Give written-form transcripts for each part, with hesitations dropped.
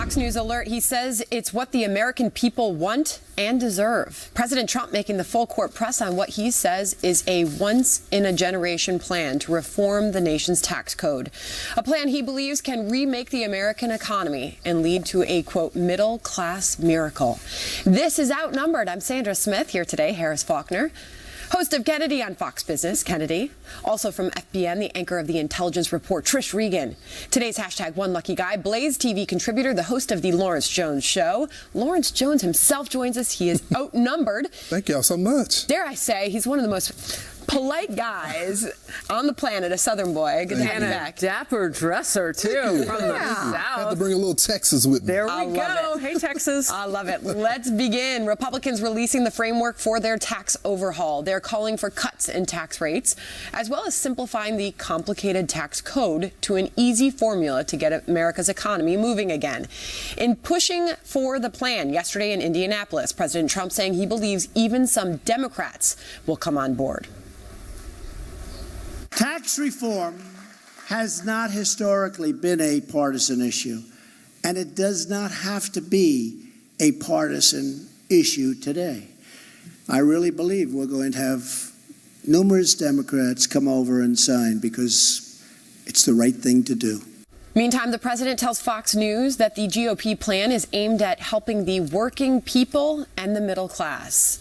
Fox News alert. He says it's what the American people want and deserve. President Trump making the full court press on what he says is a once-in-a-generation plan to reform the nation's tax code. A plan he believes can remake the American economy and lead to a, quote, middle-class miracle. This is Outnumbered. I'm Sandra Smith, here today, Harris Faulkner, host of Kennedy on Fox Business, Kennedy. Also from FBN, the anchor of the Intelligence Report, Trish Regan. Today's hashtag One Lucky Guy, Blaze TV contributor, the host of The Lawrence Jones Show. Lawrence Jones himself joins us. He is outnumbered. Thank y'all so much. Dare I say, he's one of the most polite guys on the planet, a Southern boy. Good to have you back. Dapper dresser, too, from the South. I have to bring a little Texas with me. There we go. Hey, Texas. I love it. Let's begin. Republicans releasing the framework for their tax overhaul. They're calling for cuts in tax rates, as well as simplifying the complicated tax code to an easy formula to get America's economy moving again. In pushing for the plan yesterday in Indianapolis, President Trump saying he believes even some Democrats will come on board. Tax reform has not historically been a partisan issue, and it does not have to be a partisan issue today. I really believe we're going to have numerous Democrats come over and sign because it's the right thing to do. Meantime, the president tells Fox News that the GOP plan is aimed at helping the working people and the middle class.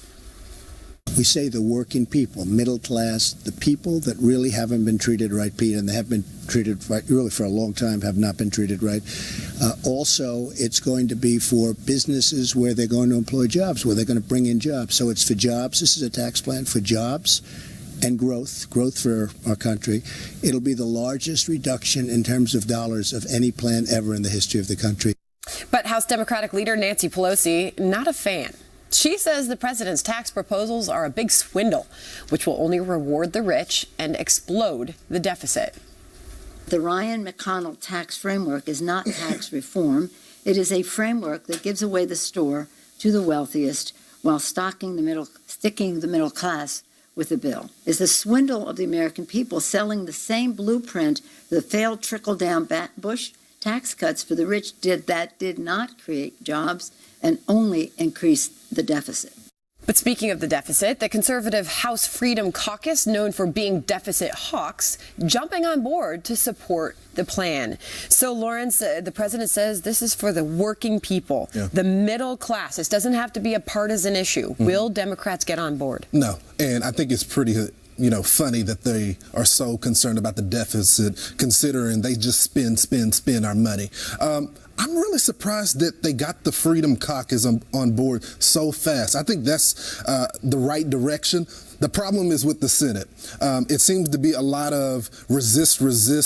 We say the working people, middle class, the people that really haven't been treated right, Pete, and they have been treated right, really for a long time, have not been treated right. Also, it's going to be for businesses where they're going to employ jobs, where they're going to bring in jobs. So it's for jobs. This is a tax plan for jobs and growth for our country. It'll be the largest reduction in terms of dollars of any plan ever in the history of the country. But House Democratic leader Nancy Pelosi, not a fan. She says the president's tax proposals are a big swindle, which will only reward the rich and explode the deficit. The Ryan McConnell tax framework is not tax reform. It is a framework that gives away the store to the wealthiest while sticking the middle class with a bill. It's a swindle of the American people, selling the same blueprint the failed trickle-down Bush tax cuts for the rich did not create jobs and only increase the deficit. But speaking of the deficit, the conservative House Freedom Caucus, known for being deficit hawks, jumping on board to support the plan. So, Lawrence, the president says this is for the working people, the middle class. This doesn't have to be a partisan issue. Will Democrats get on board? No, and I think it's pretty funny that they are so concerned about the deficit, considering they just spend our money. I'm really surprised that they got the Freedom Caucus on board so fast. I think that's the right direction. The problem is with the Senate. It seems to be a lot of resist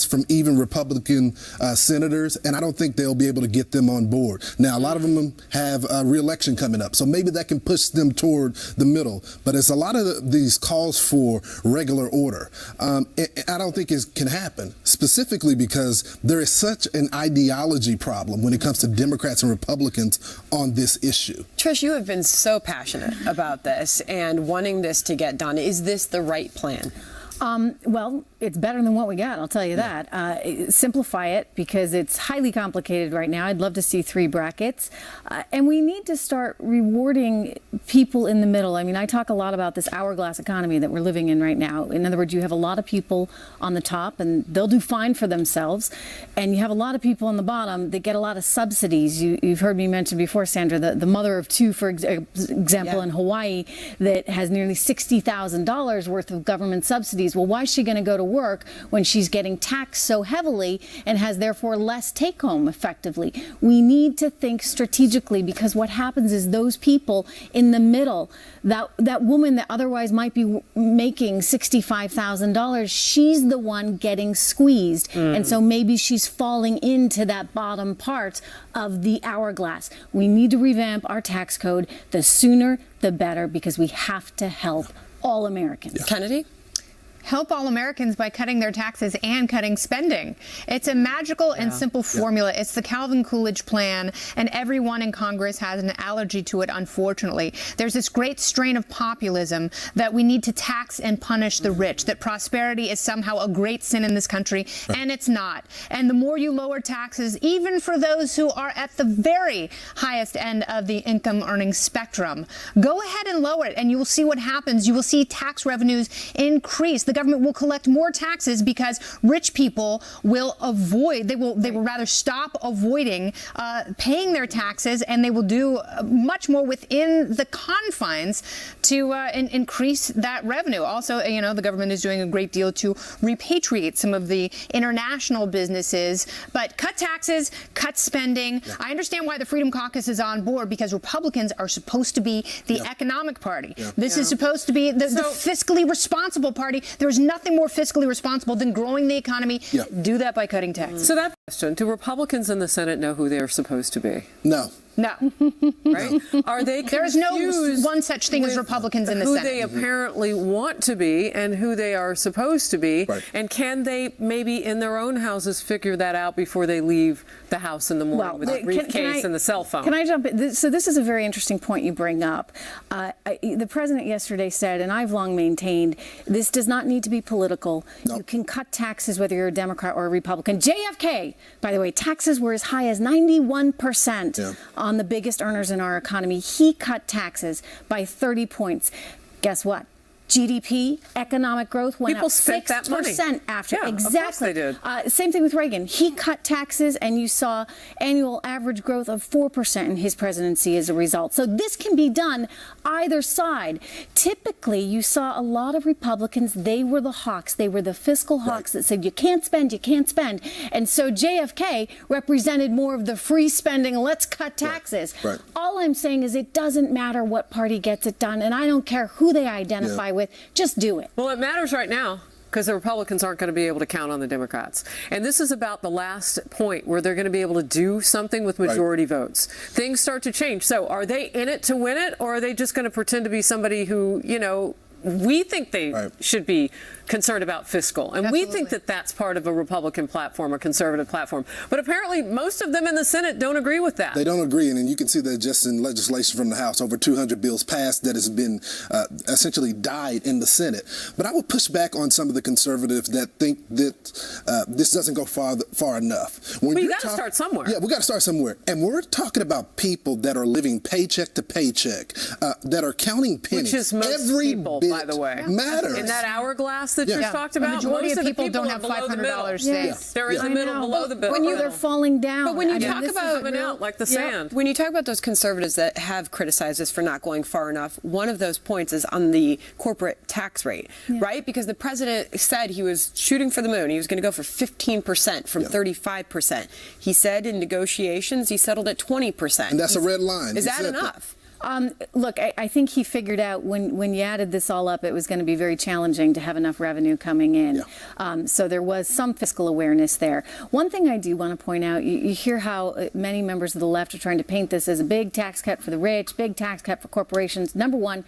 from even Republican senators, and I don't think they'll be able to get them on board. Now, a lot of them have a re-election coming up, so maybe that can push them toward the middle. But it's a lot of these calls for regular order. I don't think it can happen, specifically because there is such an ideology problem when it comes to Democrats and Republicans on this issue. Trish, you have been so passionate about this and wanting this to get done. Is this the right plan? Well, it's better than what we got, I'll tell you that. Simplify it because it's highly complicated right now. I'd love to see 3 brackets. And we need to start rewarding people in the middle. I mean, I talk a lot about this hourglass economy that we're living in right now. In other words, you have a lot of people on the top and they'll do fine for themselves. And you have a lot of people on the bottom that get a lot of subsidies. You've heard me mention before, Sandra, the mother of 2, for example, in Hawaii that has nearly $60,000 worth of government subsidies. Well, why is she going to go to work when she's getting taxed so heavily and has therefore less take home effectively? We need to think strategically, because what happens is those people in the middle, that woman that otherwise might be making $65,000, she's the one getting squeezed. And so maybe she's falling into that bottom part of the hourglass. We need to revamp our tax code. The sooner, the better, because we have to help all Americans. Kennedy? help all Americans by cutting their taxes and cutting spending. It's a magical and simple formula. It's the Calvin Coolidge plan, and everyone in Congress has an allergy to it, unfortunately. There's this great strain of populism that we need to tax and punish the rich, that prosperity is somehow a great sin in this country, and it's not. And the more you lower taxes, even for those who are at the very highest end of the income earning spectrum, go ahead and lower it, and you will see what happens. You will see tax revenues increase. The government will collect more taxes because rich people will avoid, they will rather stop avoiding paying their taxes, and they will do much more within the confines to increase that revenue. Also, the government is doing a great deal to repatriate some of the international businesses, but cut taxes, cut spending. Yeah. I understand why the Freedom Caucus is on board, because Republicans are supposed to be the economic party. Yeah. This is supposed to be the fiscally responsible party. There's nothing more fiscally responsible than growing the economy. Yeah. Do that by cutting taxes. So that question, do Republicans in the Senate know who they are supposed to be? No. No. Right? Are they confused? There is no one such thing as Republicans in the Senate. Who they apparently want to be and who they are supposed to be. Right. And can they maybe in their own houses figure that out before they leave the house in the morning with the briefcase and the cell phone? Can I jump in? So this is a very interesting point you bring up. The president yesterday said, and I've long maintained, this does not need to be political. No. You can cut taxes whether you're a Democrat or a Republican. JFK, by the way, taxes were as high as 91% on the biggest earners in our economy. He cut taxes by 30 points. Guess what? GDP, economic growth went up 6% after. Yeah, exactly. Of course they did. Same thing with Reagan. He cut taxes, and you saw annual average growth of 4% in his presidency as a result. So this can be done either side. Typically, you saw a lot of Republicans, they were the hawks. They were the fiscal hawks that said, you can't spend, you can't spend. And so JFK represented more of the free spending, let's cut taxes. Right. All I'm saying is it doesn't matter what party gets it done, and I don't care who they identify with, just do it. Well, it matters right now, because the Republicans aren't going to be able to count on the Democrats. And this is about the last point where they're going to be able to do something with majority votes. Things start to change. So are they in it to win it, or are they just going to pretend to be somebody who, we think they should be concerned about fiscal, and we think that that's part of a Republican platform, a conservative platform. But apparently most of them in the Senate don't agree with that. They don't agree, and you can see that just in legislation from the House, over 200 bills passed that has been essentially died in the Senate. But I would push back on some of the conservatives that think that this doesn't go far enough. Well, you got to start somewhere. Yeah, we got to start somewhere. And we're talking about people that are living paycheck to paycheck, that are counting pennies. Which is most Every people, bit by the way. Matters. In that hourglass that you talked about, the majority most of people don't are have below the $500 middle. They're in the middle, below the middle. When they're falling down. But when you talk about coming out like the sand. When you talk about those conservatives that have criticized us for not going far enough, one of those points is on the corporate tax rate, right? Because the president said he was shooting for the moon. He was going to go for 15% from 35%. He said in negotiations he settled at 20%. And that's a red line. Is that enough? Look, I think he figured out when you added this all up, it was going to be very challenging to have enough revenue coming in. So there was some fiscal awareness there. One thing I do want to point out, you hear how many members of the left are trying to paint this as a big tax cut for the rich, big tax cut for corporations. Number one,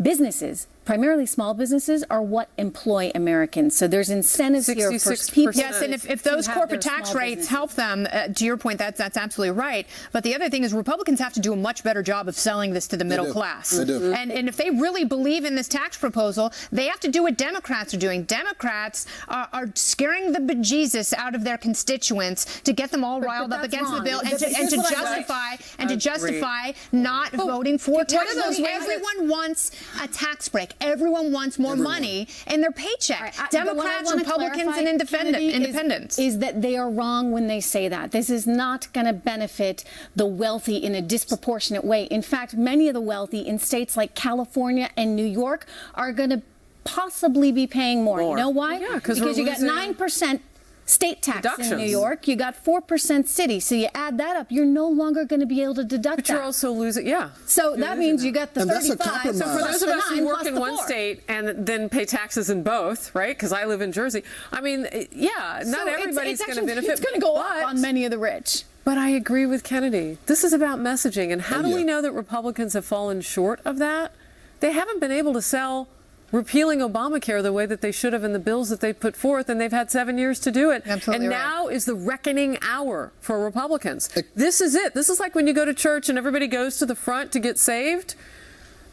businesses, primarily small businesses, are what employ Americans. So there's incentives here for people. Yes, and if those corporate tax rates help them, to your point, that's absolutely right. But the other thing is Republicans have to do a much better job of selling this to the middle class. They do. And if they really believe in this tax proposal, they have to do what Democrats are doing. Democrats are scaring the bejesus out of their constituents to get them all riled up against the bill and to justify not voting for tax. Everyone wants a tax break. Everyone wants more money in their paycheck. Democrats, Republicans, and independents. Is that they are wrong when they say that. This is not going to benefit the wealthy in a disproportionate way. In fact, many of the wealthy in states like California and New York are going to possibly be paying more. You know why? Yeah, because you got 9% state tax in New York. You got 4% city. So you add that up, you're no longer going to be able to deduct but you're also losing, So that means you got the 35. So for those of us who work in one state and then pay taxes in both, right? Because I live in Jersey. I mean, not everybody's going to benefit. It's going to go up on many of the rich. But I agree with Kennedy. This is about messaging. And how do we know that Republicans have fallen short of that? They haven't been able to sell repealing Obamacare the way that they should have in the bills that they put forth, and they've had 7 years to do it. Absolutely and right. now is the reckoning hour for Republicans. This is it. This is like when you go to church and everybody goes to the front to get saved.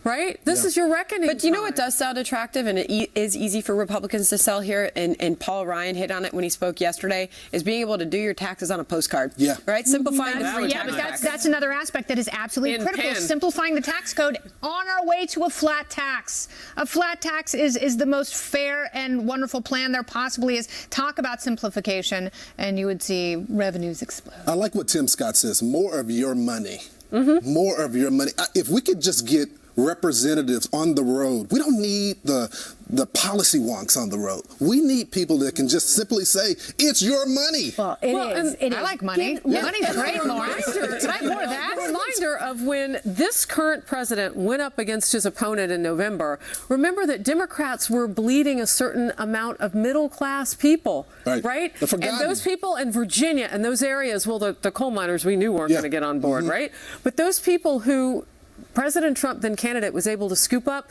Right? This is your reckoning. But you know time. what does sound attractive, and it is easy for Republicans to sell here, and Paul Ryan hit on it when he spoke yesterday, is being able to do your taxes on a postcard. Yeah. Right? Simplifying the free Yeah, tax but tax. that's another aspect that is absolutely In critical. pen. Simplifying the tax code on our way to a flat tax. A flat tax is the most fair and wonderful plan there possibly is. Talk about simplification, and you would see revenues explode. I like what Tim Scott says, more of your money. More of your money. If we could just get representatives on the road. We don't need the policy wonks on the road. We need people that can just simply say, it's your money. Well, it is. And I like money. Money's great, Lawrence. Can I have more of that? A reminder of when this current president went up against his opponent in November. Remember that Democrats were bleeding a certain amount of middle-class people, right? They're forgotten. And those people in Virginia and those areas, well, the coal miners we knew weren't going to get on board, right? But those people who President Trump, then candidate, was able to scoop up,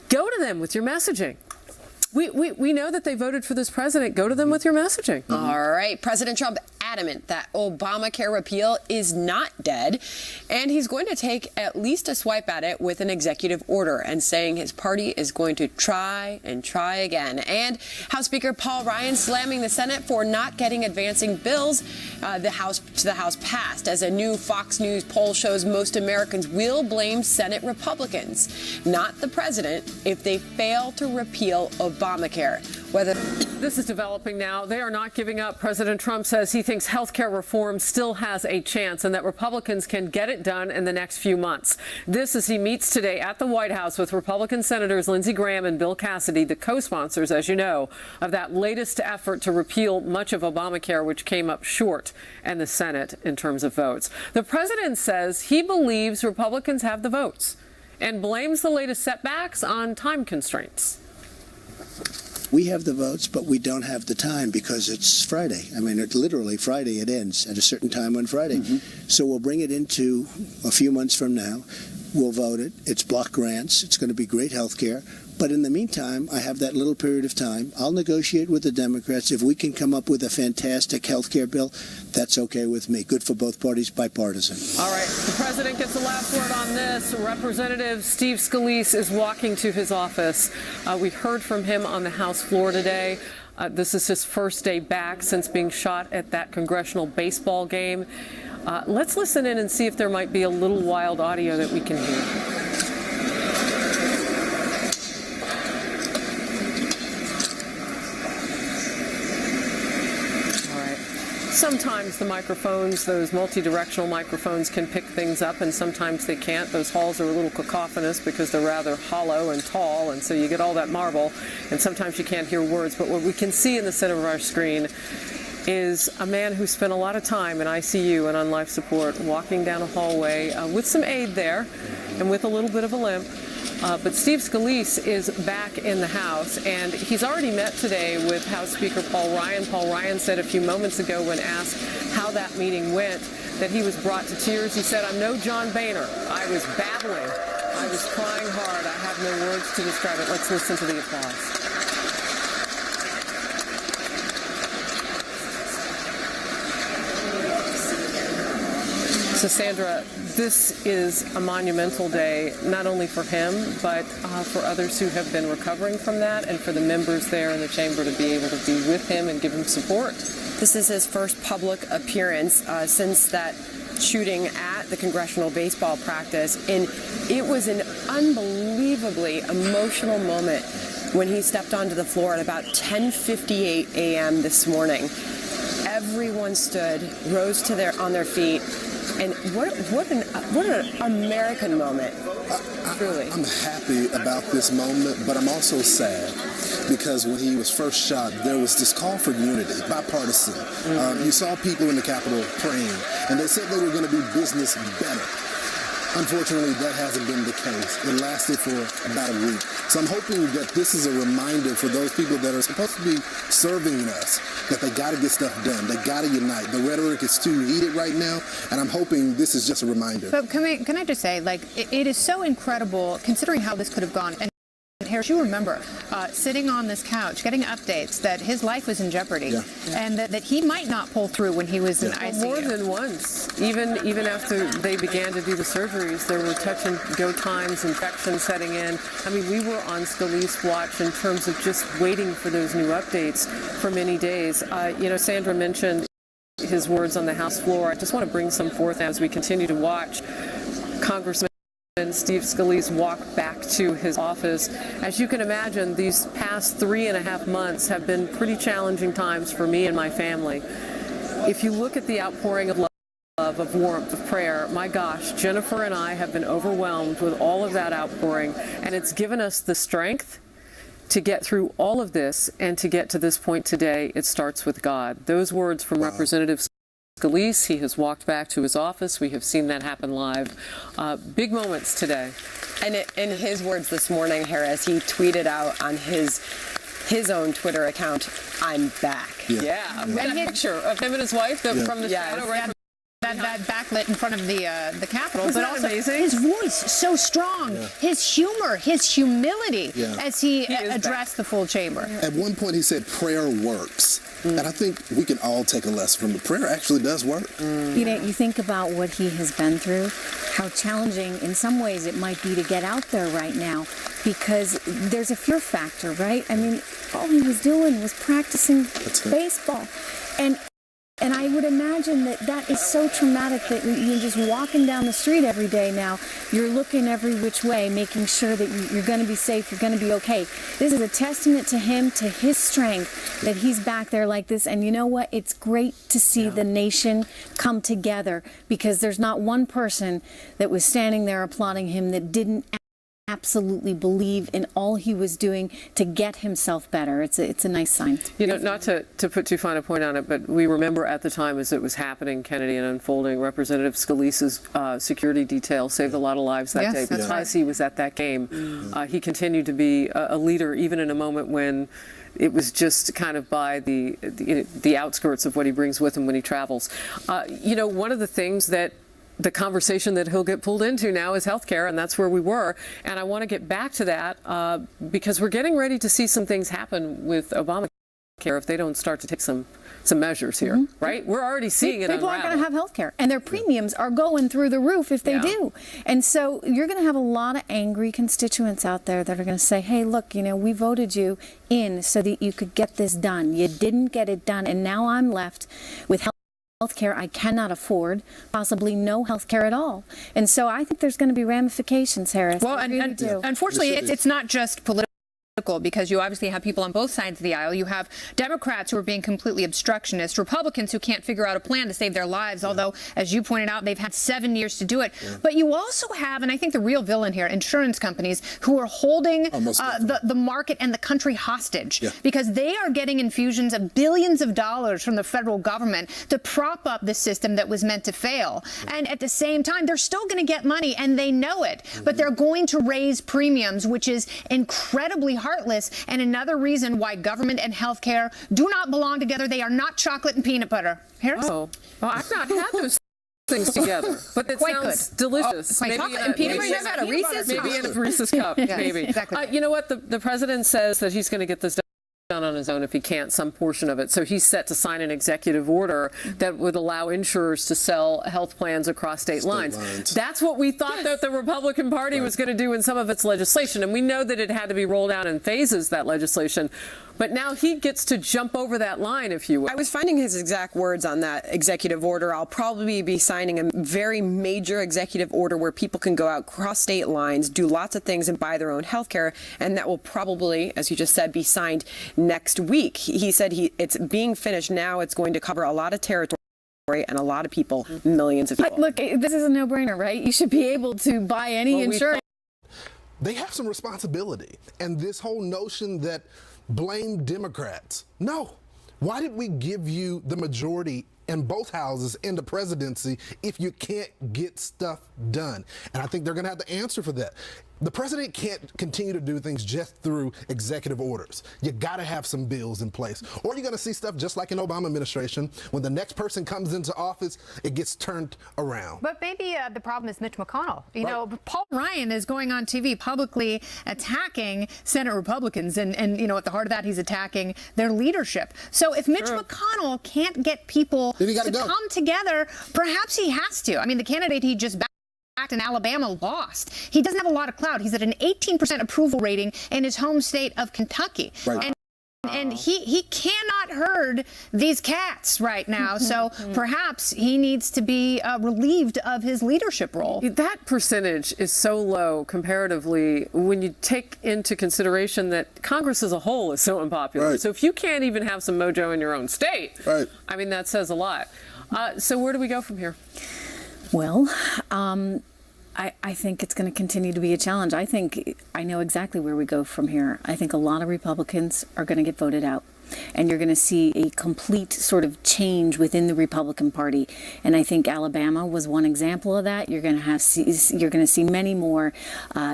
go to them with your messaging. We know that they voted for this president. Go to them with your messaging. All right. President Trump adamant that Obamacare repeal is not dead, and he's going to take at least a swipe at it with an executive order, and saying his party is going to try and try again. And House Speaker Paul Ryan slamming the Senate for not getting advancing bills the House passed, as a new Fox News poll shows most Americans will blame Senate Republicans, not the president, if they fail to repeal Obamacare. This is developing now. They are not giving up. President Trump says he thinks health care reform still has a chance and that Republicans can get it done in the next few months. This as he meets today at the White House with Republican Senators Lindsey Graham and Bill Cassidy, the co-sponsors, as you know, of that latest effort to repeal much of Obamacare, which came up short in the Senate in terms of votes. The president says he believes Republicans have the votes and blames the latest setbacks on time constraints. We have the votes, but we don't have the time because it's Friday. I mean, literally Friday it ends at a certain time on Friday. So we'll bring it into a few months from now. We'll vote it. It's block grants. It's going to be great health care. But in the meantime, I have that little period of time. I'll negotiate with the Democrats. If we can come up with a fantastic health care bill, that's okay with me. Good for both parties, bipartisan. All right, the president gets the last word on this. Representative Steve Scalise is walking to his office. We heard from him on the House floor today. This is his first day back since being shot at that congressional baseball game. Let's listen in and see if there might be a little wild audio that we can hear. Sometimes the microphones, those multi-directional microphones, can pick things up, and sometimes they can't. Those halls are a little cacophonous because they're rather hollow and tall, and so you get all that marble, and sometimes you can't hear words. But what we can see in the center of our screen is a man who spent a lot of time in ICU and on life support, walking down a hallway with some aid there and with a little bit of a limp. But Steve Scalise is back in the House, and he's already met today with House Speaker Paul Ryan. Paul Ryan said a few moments ago when asked how that meeting went that he was brought to tears. He said, "I'm no John Boehner. I was babbling. I was crying hard. I have no words to describe it." Let's listen to the applause. So, Sandra, this is a monumental day, not only for him, but for others who have been recovering from that, and for the members there in the chamber to be able to be with him and give him support. This is his first public appearance since that shooting at the congressional baseball practice, and it was an unbelievably emotional moment when he stepped onto the floor at about 10:58 a.m. this morning. Everyone stood, rose to on their feet. And what an American moment, truly. I'm happy about this moment, but I'm also sad because when he was first shot, there was this call for unity, bipartisan. You saw people in the Capitol praying, and they said they were going to do business better. Unfortunately, that hasn't been the case. It lasted for about a week. So I'm hoping that this is a reminder for those people that are supposed to be serving us that they got to get stuff done. They got to unite. The rhetoric is too heated right now, and I'm hoping this is just a reminder. But can I just say, like, it is so incredible considering how this could have gone. And Harris, you remember sitting on this couch, getting updates that his life was in jeopardy, and that he might not pull through when he was in ICU. More than once. Even after they began to do the surgeries, there were touch and go times, infection setting in. I mean, we were on Scalise watch in terms of just waiting for those new updates for many days. Sandra mentioned his words on the House floor. I just want to bring some forth as we continue to watch Congressman Steve Scalise walk back to his office. As you can imagine, these past 3.5 months have been pretty challenging times for me and my family. If you look at the outpouring of love, of warmth, of prayer, my gosh, Jennifer and I have been overwhelmed with all of that outpouring, and it's given us the strength to get through all of this and to get to this point today. It starts with God. Those words from Representative Scalise, he has walked back to his office. We have seen that happen live. Big moments today. And in his words this morning, Harris, he tweeted out on his own Twitter account, "I'm back." Yeah. And a picture of him and his wife from the shadow right. That backlit in front of the Capitol, but also amazing? His voice so strong, his humor, his humility as he addressed the full chamber. At one point, he said, "Prayer works," and I think we can all take a lesson from it. Prayer actually does work. You think about what he has been through, how challenging in some ways it might be to get out there right now, because there's a fear factor, right? I mean, all he was doing was practicing baseball, and I would imagine that is so traumatic that you're just walking down the street every day now. You're looking every which way, making sure that you're going to be safe, you're going to be okay. This is a testament to him, to his strength, that he's back there like this. And you know what? It's great to see the nation come together, because there's not one person that was standing there applauding him that didn't absolutely believe in all he was doing to get himself better. It's a nice sign. Not to put too fine a point on it, but we remember at the time as it was happening, Kennedy, and unfolding, Representative Scalise's security detail saved a lot of lives that day because he was at that game. He continued to be a leader even in a moment when it was just kind of by the outskirts of what he brings with him when he travels. One of the things that the conversation that he'll get pulled into now is healthcare, and that's where we were. And I want to get back to that because we're getting ready to see some things happen with Obamacare if they don't start to take some measures here, right? We're already seeing it People unravel. aren't going to have health care, and their premiums are going through the roof if they do. And so you're going to have a lot of angry constituents out there that are going to say, hey, look, we voted you in so that you could get this done. You didn't get it done, and now I'm left with healthcare I cannot afford, possibly no healthcare at all. And so I think there's going to be ramifications, Harris. Well, unfortunately, it's not just political, because you obviously have people on both sides of the aisle. You have Democrats who are being completely obstructionist, Republicans who can't figure out a plan to save their lives, although, as you pointed out, they've had 7 years to do it. But you also have, and I think the real villain here, insurance companies who are holding the market and the country hostage because they are getting infusions of billions of dollars from the federal government to prop up the system that was meant to fail. And at the same time, they're still going to get money, and they know it, but they're going to raise premiums, which is incredibly heartless, and another reason why government and healthcare do not belong together. They are not chocolate and peanut butter. Harris? Oh, well, I've not had those things together, but it sounds delicious. Maybe chocolate and peanut butter. Maybe a Reese's maybe in a Reese's cup. Maybe. Exactly. You know what? The president says that he's going to get this done on his own if he can't, some portion of it. So he's set to sign an executive order that would allow insurers to sell health plans across state lines. That's what we thought that the Republican Party was going to do in some of its legislation. And we know that it had to be rolled out in phases, that legislation. But now he gets to jump over that line, if you will. I was finding his exact words on that executive order. I'll probably be signing a very major executive order where people can go out, cross state lines, do lots of things, and buy their own health care. And that will probably, as you just said, be signed next week. He said it's being finished now. It's going to cover a lot of territory and a lot of people, millions of people. Look, this is a no-brainer, right? You should be able to buy any insurance. They have some responsibility. And this whole notion that blame Democrats. No. Why did we give you the majority in both houses in the presidency if you can't get stuff done? And I think they're going to have to answer for that. the president can't continue to do things just through executive orders. You got to have some bills in place. Or you're going to see stuff just like in Obama administration. When the next person comes into office, it gets turned around. But maybe the problem is Mitch McConnell. You Right. know, Paul Ryan is going on TV publicly attacking Senate Republicans. And you know, at the heart of that, he's attacking their leadership. So if Mitch McConnell can't get people Then he gotta to go. come together, perhaps he has to. I mean, the candidate he just backed in Alabama lost. He doesn't have a lot of clout. He's at an 18% approval rating in his home state of Kentucky. Right. And he cannot herd these cats right now. So perhaps he needs to be relieved of his leadership role. That percentage is so low comparatively when you take into consideration that Congress as a whole is so unpopular. Right. So if you can't even have some mojo in your own state, Right. I mean, that says a lot. So where do we go from here? Well, I think it's going to continue to be a challenge. I know exactly where we go from here. I think a lot of Republicans are going to get voted out. And you're going to see a complete sort of change within the Republican Party. And I think Alabama was one example of that. You're going to see many more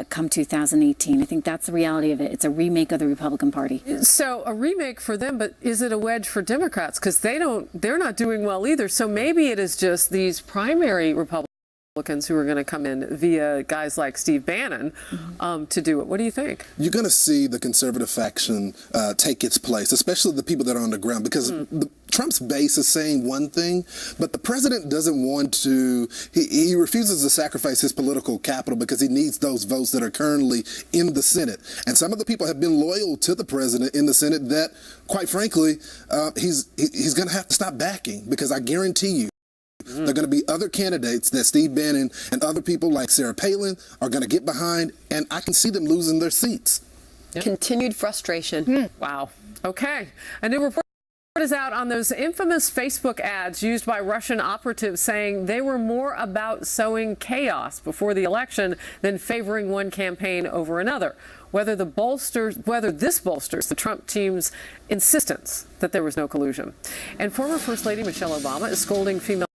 come 2018. I think that's the reality of it. It's a remake of the Republican Party. So a remake for them, but is it a wedge for Democrats? Because they're not doing well either. So maybe it is just these primary Republicans who are going to come in via guys like Steve Bannon to do it. What do you think? You're going to see the conservative faction take its place, especially the people that are on the ground, because Trump's base is saying one thing, but the president doesn't want to, he refuses to sacrifice his political capital because he needs those votes that are currently in the Senate. And some of the people have been loyal to the president in the Senate that, quite frankly, he's going to have to stop backing, because I guarantee you, there are going to be other candidates that Steve Bannon and other people like Sarah Palin are going to get behind, and I can see them losing their seats. Continued frustration. Wow. Okay. A new report is out on those infamous Facebook ads used by Russian operatives saying they were more about sowing chaos before the election than favoring one campaign over another. Whether this bolsters the Trump team's insistence that there was no collusion. And former First Lady Michelle Obama is scolding female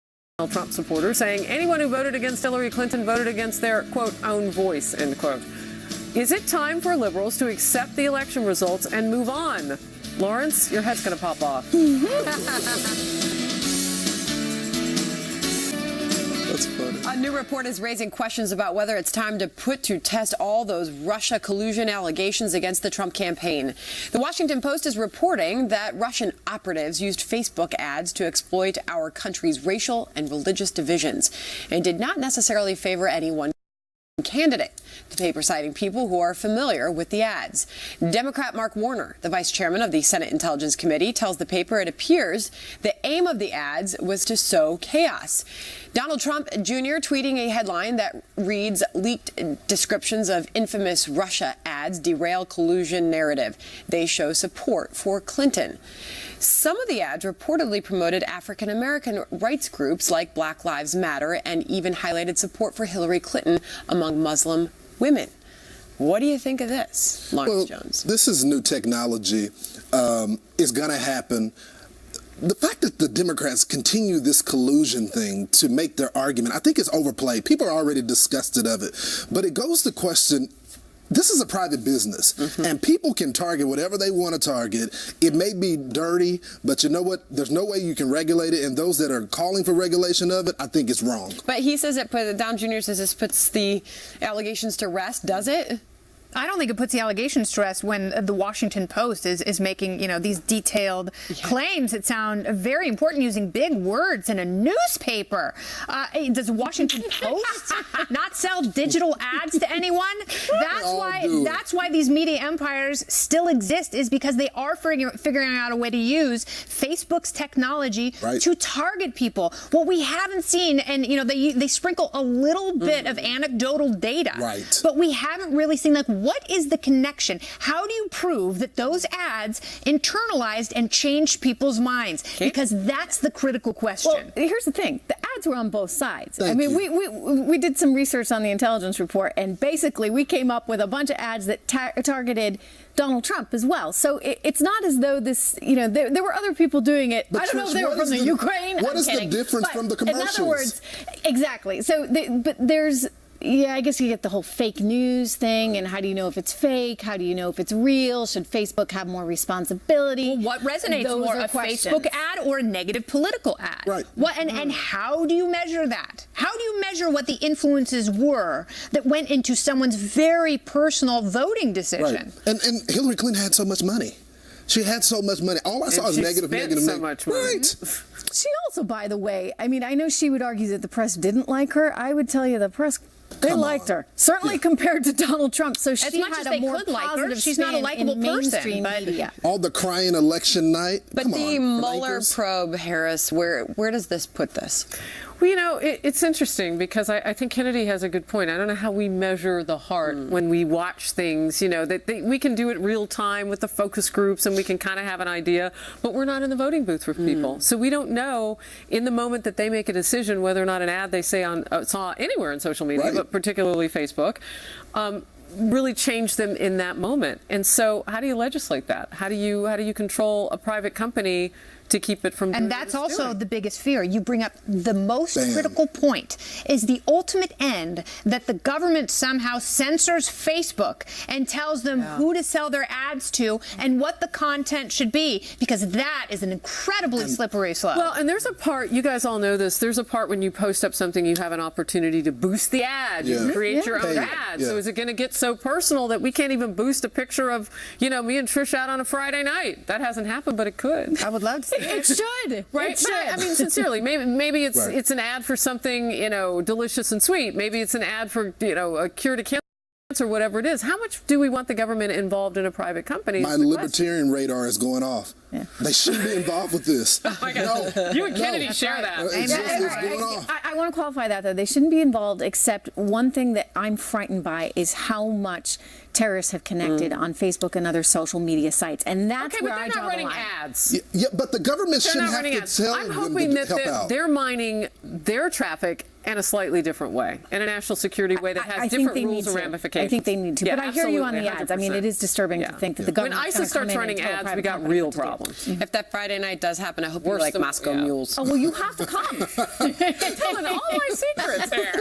Trump supporters, saying anyone who voted against Hillary Clinton voted against their, quote, own voice, end quote. Is it time for liberals to accept the election results and move on? Lawrence, your head's going to pop off. That's funny. A new report is raising questions about whether it's time to put to test all those Russia collusion allegations against the Trump campaign. The Washington Post is reporting that Russian operatives used Facebook ads to exploit our country's racial and religious divisions and did not necessarily favor any one candidate. The paper citing people who are familiar with the ads. Democrat Mark Warner, the vice chairman of the Senate Intelligence Committee, tells the paper it appears the aim of the ads was to sow chaos. Donald Trump Jr. tweeting a headline that reads, leaked descriptions of infamous Russia ads derail collusion narrative. They show support for Clinton. Some of the ads reportedly promoted African American rights groups like Black Lives Matter and even highlighted support for Hillary Clinton among Muslim women. What do you think of this, Lawrence Jones? This is new technology. It's going to happen. The fact that the Democrats continue this collusion thing to make their argument, I think it's overplayed. People are already disgusted of it. But it goes to question, this is a private business, and people can target whatever they want to target. It may be dirty, but you know what? There's no way you can regulate it, and those that are calling for regulation of it, I think it's wrong. But he says Don Jr. says this puts the allegations to rest. Does it? I don't think it puts the allegations to rest when the Washington Post is making, these detailed claims that sound very important, using big words in a newspaper. Does Washington Post not sell digital ads to anyone? That's why these media empires still exist, is because they are figuring out a way to use Facebook's technology to target people. What we haven't seen, and they sprinkle a little bit of anecdotal data, but we haven't really seen what is the connection? How do you prove that those ads internalized and changed people's minds? Because that's the critical question. Well, here's the thing. The ads were on both sides. We did some research on the intelligence report, and basically we came up with a bunch of ads that targeted Donald Trump as well. So it's not as though this, there were other people doing it. But I don't know if they were from the Ukraine. What is the difference from the commercials? In other words, exactly. So, but there's yeah, I guess you get the whole fake news thing, and how do you know if it's fake? How do you know if it's real? Should Facebook have more responsibility? What resonates Those more, are a questions. Facebook ad or a negative political ad? Right. What and how do you measure that? How do you measure what the influences were that went into someone's very personal voting decision? Right. And Hillary Clinton had so much money. She had so much money. All I saw is negative, negative, so negative. much money. Right. She also, by the way, I mean, I know she would argue that the press didn't like her. I would tell you the press, they liked her. Certainly compared to Donald Trump. So she much had as a they more could like her, positive she's not a spin likable in person, mainstream but- media. All the crying election night. But Come the on, Mueller anchors. probe, Harris, where does this put this? Well, you know, it's interesting because I think Kennedy has a good point. I don't know how we measure the heart when we watch things, you know, that we can do it real time with the focus groups and we can kind of have an idea, but we're not in the voting booth with people. So we don't know in the moment that they make a decision whether or not an ad they say saw anywhere in social media, Right. but particularly Facebook, really changed them in that moment. And so how do you legislate that? How do you control a private company to keep it from doing And that's what it's also doing? the biggest fear. You bring up the most Bam. critical point is the ultimate end that the government somehow censors Facebook and tells them who to sell their ads to and what the content should be, because that is an incredibly slippery slope. Well, and there's a part, you guys all know this, there's a part when you post up something, you have an opportunity to boost the ad. You Yeah. create your own Hey, ad. yeah. So is it going to get so personal that we can't even boost a picture of, you know, me and Trish out on a Friday night? That hasn't happened, but it could. I would love to see It should. Right? It should. But I mean, sincerely, maybe it's Right. it's an ad for something, you know, delicious and sweet. Maybe it's an ad for, you know, a cure to cancer or whatever it is. How much do we want the government involved in a private company? My Is the question. libertarian radar is going off. Yeah. They shouldn't be involved with this. Oh my God. No, You and Kennedy no. share that. It's just it's going off. I want to qualify that, though. They shouldn't be involved, except one thing that I'm frightened by is how much terrorists have connected on Facebook and other social media sites. And that's Okay, where but I they're draw not running the line. ads. Yeah, but the government They're shouldn't not have running to ads. tell I'm them hoping to that help out. they're mining their traffic in a slightly different way, in a national security way that has I think different they rules need and to. ramifications. I think they need to. Yeah, but I hear you on the absolutely, ads. I mean, it is disturbing to think that the When government ISIS starts running ads, we got real problems. If that Friday night does happen, I hope Worse you're like than- Moscow yeah. Mules. Oh, well, you have to come. Telling all my secrets there.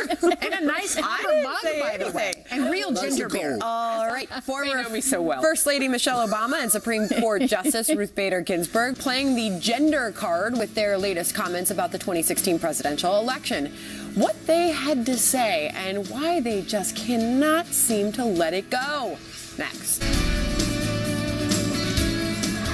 And a nice I hot didn't mug, say by the way. anything. And real Nice ginger and beer. cold. All right, former know me so well. First Lady Michelle Obama and Supreme Court Justice Ruth Bader Ginsburg playing the gender card with their latest comments about the 2016 presidential election. What they had to say and why they just cannot seem to let it go. Next.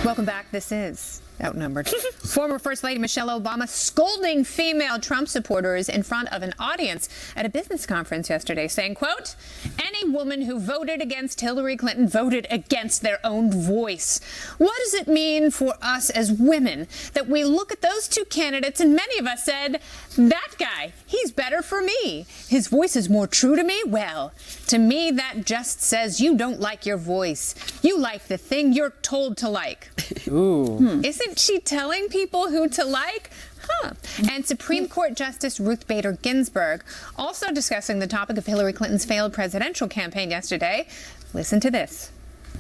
Welcome back. This is Outnumbered. Former First Lady Michelle Obama scolding female Trump supporters in front of an audience at a business conference yesterday, saying, quote, "Any woman who voted against Hillary Clinton voted against their own voice. What does it mean for us as women that we look at those two candidates and many of us said, that guy, he's better for me. His voice is more true to me? Well, to me, that just says you don't like your voice. You like the thing you're told to like." Ooh. Isn't she telling people who to like? Huh. And Supreme Court Justice Ruth Bader Ginsburg also discussing the topic of Hillary Clinton's failed presidential campaign yesterday. Listen to this.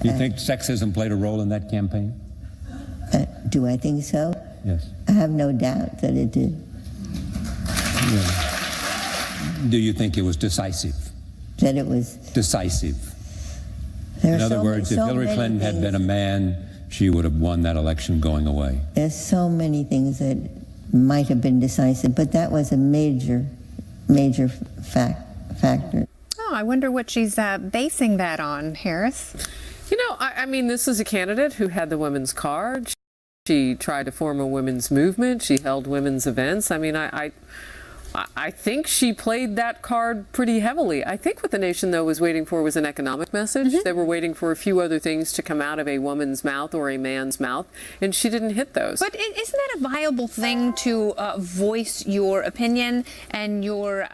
You think sexism played a role in that campaign? Do I think so? Yes. I have no doubt that it did. Do you think it was decisive? That it was. Decisive. There In are other so words, if so Hillary many Clinton had things- been a man, she would have won that election going away. There's so many things that might have been decisive, but that was a major factor. Oh, I wonder what she's basing that on, Harris. You know, I mean, this is a candidate who had the women's card. She tried to form a women's movement. She held women's events. I mean, I think she played that card pretty heavily. I think what the nation, though, was waiting for was an economic message. They were waiting for a few other things to come out of a woman's mouth or a man's mouth, and she didn't hit those. But isn't that a viable thing to voice your opinion and your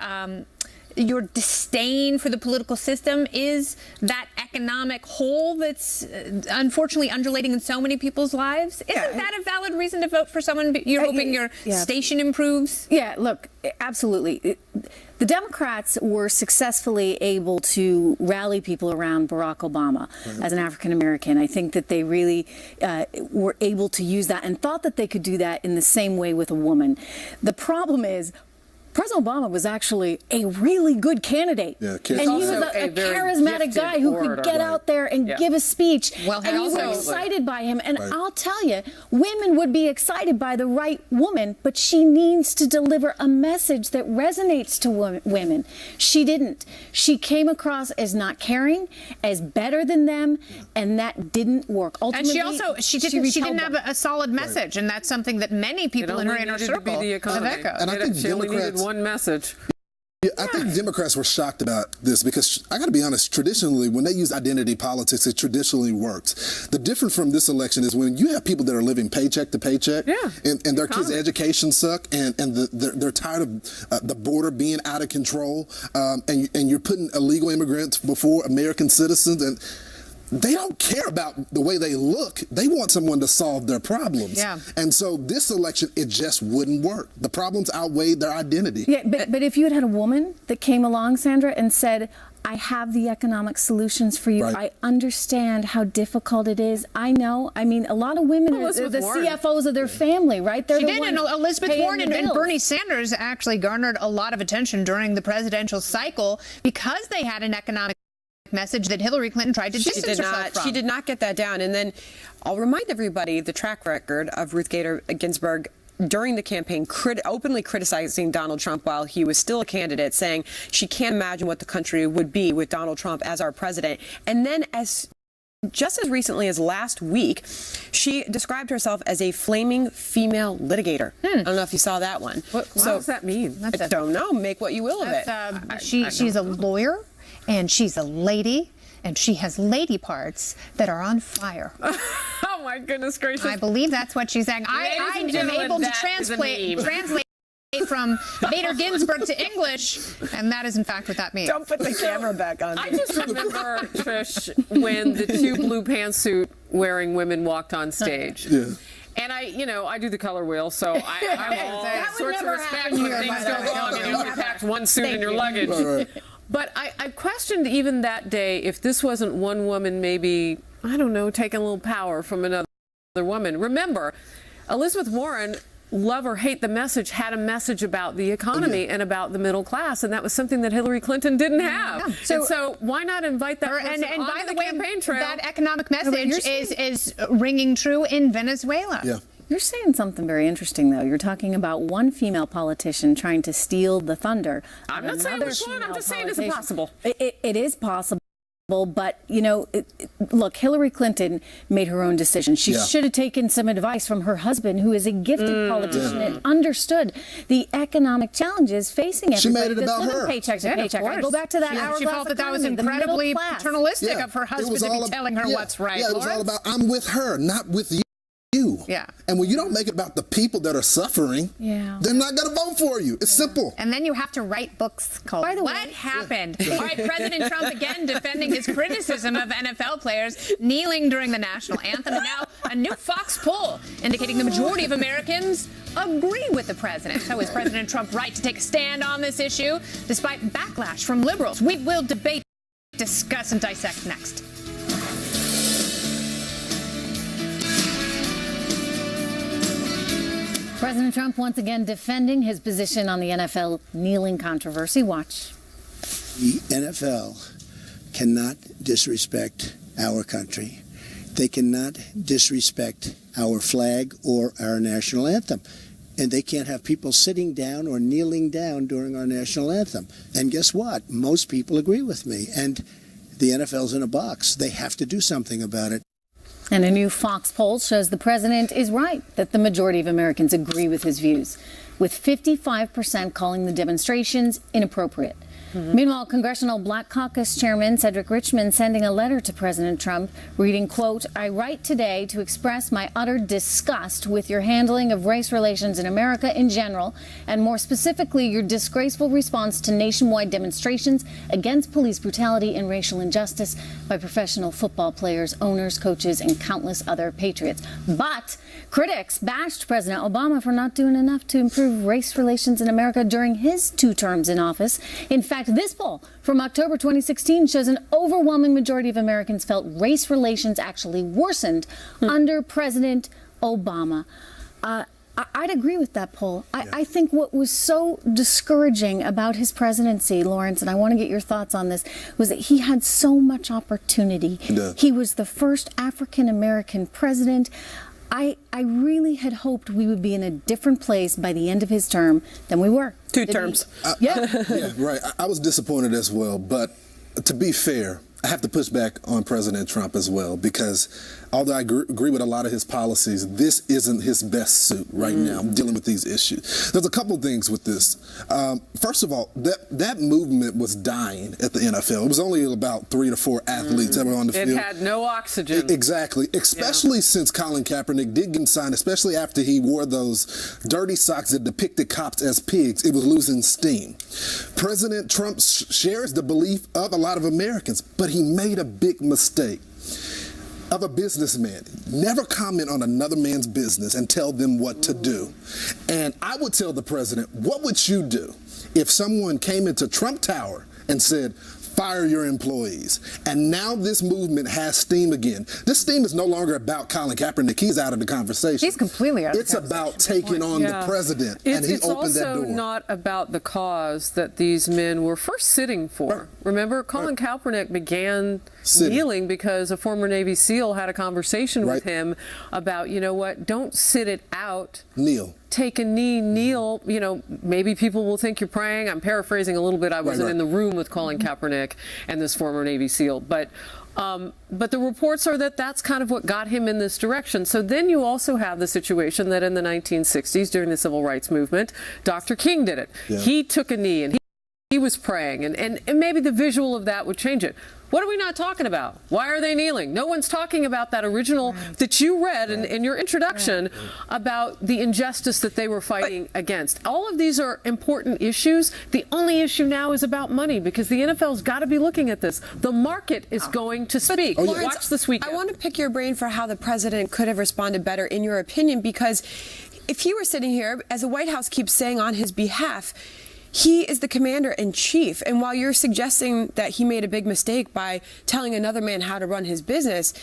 disdain for the political system? Is that economic hole that's unfortunately undulating in so many people's lives? Isn't that a valid reason to vote for someone you're hoping your station improves? Yeah, look, absolutely. The Democrats were successfully able to rally people around Barack Obama as an African American. I think that they really were able to use that and thought that they could do that in the same way with a woman. The problem is, President Obama was actually a really good candidate. Yeah, and he was a charismatic guy who could get out there and give a speech. Well, and you were excited by him. And I'll tell you, women would be excited by the right woman, but she needs to deliver a message that resonates to women. She didn't. She came across as not caring, as better than them, and that didn't work. Ultimately, and she didn't have a solid message, and that's something that many people in her inner circle have echoed. And I think she only needed one message. Yeah, I think Democrats were shocked about this because I got to be honest, traditionally, when they use identity politics, it traditionally works. The difference from this election is when you have people that are living paycheck to paycheck and their kids' education suck and they're tired of the border being out of control and you're putting illegal immigrants before American citizens and they don't care about the way they look. They want someone to solve their problems. Yeah. And so this election, it just wouldn't work. The problems outweighed their identity. Yeah, but if you had a woman that came along, Sandra, and said, I have the economic solutions for you. I understand how difficult it is. I know. I mean, a lot of women are the CFOs of their family, right? They're She did, and Elizabeth Warren and Bernie Sanders actually garnered a lot of attention during the presidential cycle because they had an economic message that Hillary Clinton tried to distance herself from. She did not get that down. And then I'll remind everybody the track record of Ruth Bader Ginsburg during the campaign openly criticizing Donald Trump while he was still a candidate, saying she can't imagine what the country would be with Donald Trump as our president. And then just as recently as last week, she described herself as a flaming female litigator. I don't know if you saw that one. What does that mean? I don't know. Make what you will of it. She's a lawyer. And she's a lady, and she has lady parts that are on fire. Oh, my goodness gracious. I believe that's what she's saying. I am able to translate from Bader Ginsburg to English, and that is, in fact, what that means. Don't put the camera back on. I just remember, Trish, when the two blue pantsuit wearing women walked on stage. Yeah. And I do the color wheel, so I have all sorts of respect when things go wrong and you only packed one suit in your luggage. Right. But I questioned even that day if this wasn't one woman maybe, I don't know, taking a little power from another woman. Remember, Elizabeth Warren, love or hate the message, had a message about the economy and about the middle class, and that was something that Hillary Clinton didn't have. Yeah. So why not invite that person and by onto the way, campaign trail? that economic message is ringing true in Venezuela. Yeah. You're saying something very interesting, though. You're talking about one female politician trying to steal the thunder. I'm not saying which one. I'm just saying it's possible. It is possible. But, look, Hillary Clinton made her own decision. She should have taken some advice from her husband, who is a gifted politician and understood the economic challenges facing everybody. She made it about her. Paycheck to paycheck. I go back to that hourglass She felt that was incredibly paternalistic of her husband to be telling her what's right. Yeah, it was all about, I'm with her, not with you. Yeah. And when you don't make it about the people that are suffering, they're not going to vote for you. It's simple. And then you have to write books called What Happened? All right, President Trump again defending his criticism of NFL players kneeling during the national anthem. And now a new Fox poll indicating the majority of Americans agree with the president. So is President Trump right to take a stand on this issue despite backlash from liberals? We will debate, discuss, and dissect next. President Trump once again defending his position on the NFL kneeling controversy. Watch. The NFL cannot disrespect our country. They cannot disrespect our flag or our national anthem. And they can't have people sitting down or kneeling down during our national anthem. And guess what? Most people agree with me. And the NFL's in a box. They have to do something about it. And a new Fox poll shows the president is right that the majority of Americans agree with his views, with 55% calling the demonstrations inappropriate. Meanwhile, Congressional Black Caucus Chairman Cedric Richmond sending a letter to President Trump reading, quote, I write today to express my utter disgust with your handling of race relations in America in general, and more specifically, your disgraceful response to nationwide demonstrations against police brutality and racial injustice by professional football players, owners, coaches, and countless other patriots. But critics bashed President Obama for not doing enough to improve race relations in America during his 2 terms in office. In fact, this poll from October 2016 shows an overwhelming majority of Americans felt race relations actually worsened under President Obama. I'd agree with that poll. I think what was so discouraging about his presidency, Lawrence, and I want to get your thoughts on this, was that he had so much opportunity. He was the first African-American president. I really had hoped we would be in a different place by the end of his term than we were. Two terms. Yeah, right. I was disappointed as well. But to be fair, I have to push back on President Trump as well, because although I agree with a lot of his policies, this isn't his best suit right now, dealing with these issues. There's a couple things with this. First of all, that movement was dying at the NFL. It was only about 3 to 4 athletes ever on the field. It had no oxygen. Exactly. Especially since Colin Kaepernick did get signed, especially after he wore those dirty socks that depicted cops as pigs. It was losing steam. President Trump shares the belief of a lot of Americans, but he made a big mistake. Of a businessman, never comment on another man's business and tell them what to do. And I would tell the president, what would you do if someone came into Trump Tower and said, fire your employees? And now this movement has steam again. This steam is no longer about Colin Kaepernick. He's out of the conversation. He's completely out of the conversation. It's about taking on the president, and he opened that door. It's also not about the cause that these men were first sitting for. Right. Remember, Colin Kaepernick began kneeling because a former Navy SEAL had a conversation with him about, you know what, don't sit it out. Kneel. Take a knee, kneel. You know, maybe people will think you're praying. I'm paraphrasing a little bit. I wasn't in the room with Colin Kaepernick and this former Navy SEAL, but the reports are that that's kind of what got him in this direction. So then you also have the situation that in the 1960s, during the Civil Rights Movement, Dr. King did it. Yeah. He took a knee and he was praying, and maybe the visual of that would change it. What are we not talking about? Why are they kneeling? No one's talking about that original that you read in your introduction about the injustice that they were fighting against. All of these are important issues. The only issue now is about money, because the NFL's got to be looking at this. The market is going to speak. Watch this weekend. I want to pick your brain for how the president could have responded better, in your opinion, because if he were sitting here, as the White House keeps saying on his behalf, he is the commander-in-chief, and while you're suggesting that he made a big mistake by telling another man how to run his business,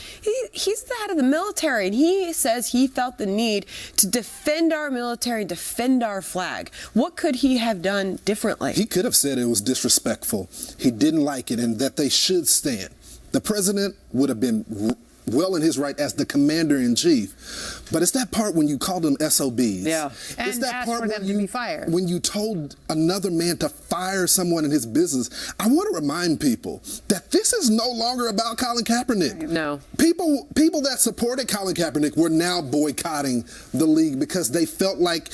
he's the head of the military, and he says he felt the need to defend our military, defend our flag. What could he have done differently? He could have said it was disrespectful. He didn't like it, and that they should stand. The president would have been well in his right as the commander-in-chief. But it's that part when you call them SOBs. Yeah. And it's that ask part for them to be fired. When you told another man to fire someone in his business. I want to remind people that this is no longer about Colin Kaepernick. No. People that supported Colin Kaepernick were now boycotting the league because they felt like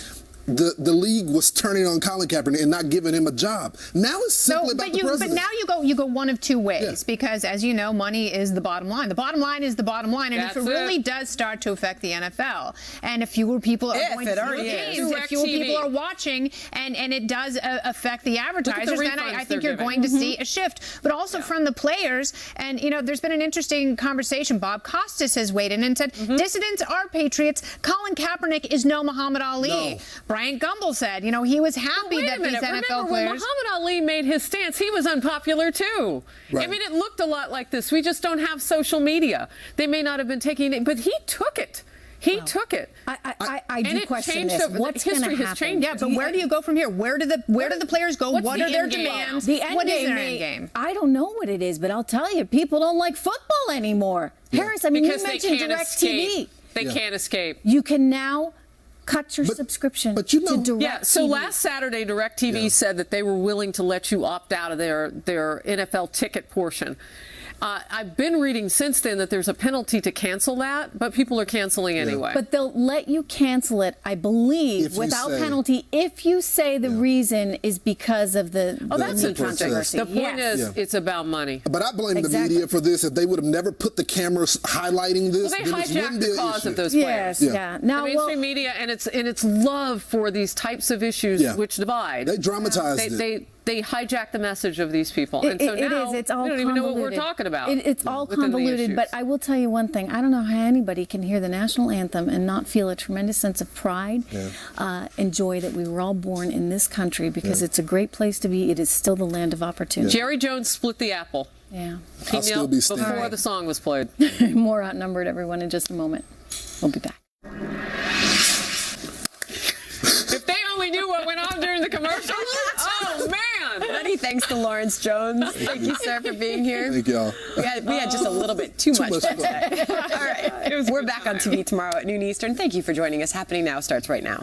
the league was turning on Colin Kaepernick and not giving him a job. Now it's simply about the president. But now you go one of two ways, because as you know, money is the bottom line. The bottom line is the bottom line, and if it really does start to affect the NFL, and if fewer people are going to the games, if fewer people are watching, and it does affect the advertisers, then I think you're going to see a shift. But also from the players, and you know, there's been an interesting conversation. Bob Costas has weighed in and said, dissidents are patriots. Colin Kaepernick is no Muhammad Ali. No. Brian Gumbel said, you know, he was happy that these NFL players. When Muhammad Ali made his stance, he was unpopular too. Right. I mean, it looked a lot like this. We just don't have social media. They may not have been taking it, but he took it. He took it. I do question this. What's going to happen? Yeah, but where do you go from here? Where do the players go? What are their demands? What is their end game? I don't know what it is, but I'll tell you, people don't like football anymore. Harris, I mean, you mentioned DirecTV. They can't escape. You can now cut your subscription to DirecTV. Yeah, so last Saturday, DirecTV said that they were willing to let you opt out of their NFL ticket portion. I've been reading since then that there's a penalty to cancel that, but people are canceling anyway. But they'll let you cancel it, I believe, without penalty if you say the reason is because of the that's controversy. The point is, it's about money. But I blame the media for this. If they would have never put the cameras highlighting this, well, they hijacked the cause of those players. Now, the mainstream media and its love for these types of issues which divide. They dramatized it. They hijack the message of these people. And so now it's all we don't even know what we're talking about. It's all convoluted, but I will tell you one thing. I don't know how anybody can hear the national anthem and not feel a tremendous sense of pride and joy that we were all born in this country, because it's a great place to be. It is still the land of opportunity. Jerry Jones split the apple. Yeah. I'll still be standing. Before the song was played. More Outnumbered, everyone, in just a moment. We'll be back. Oh, man. Many thanks to Lawrence Jones. Thank you, sir, for being here. Thank y'all. We had just a little bit too much fun today. All right. We're back on TV tomorrow at noon Eastern. Thank you for joining us. Happening Now starts right now.